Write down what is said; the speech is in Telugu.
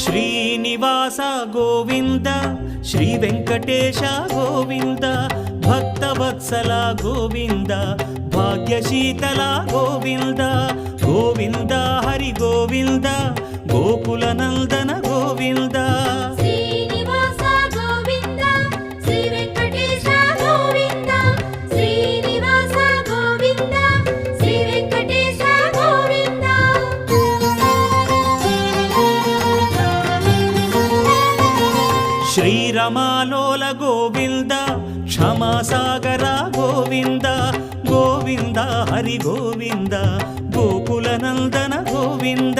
శ్రీనివాస గోవింద శ్రీ వెంకటేశ గోవింద భక్తవత్సల గోవింద భాగ్యశీతల గోవింద గోవింద హరి గోవింద గోకుల నందన గోవింద శ్రీనివాస గోవింద శ్రీ వెంకటేశ గోవింద శ్రీనివాస గోవింద శ్రీ వెంకటేశ గోవింద శ్రీరమాలోల గోవింద క్షమాసాగర గోవింద గోవింద హరి గోవింద గోకుల నందన గోవింద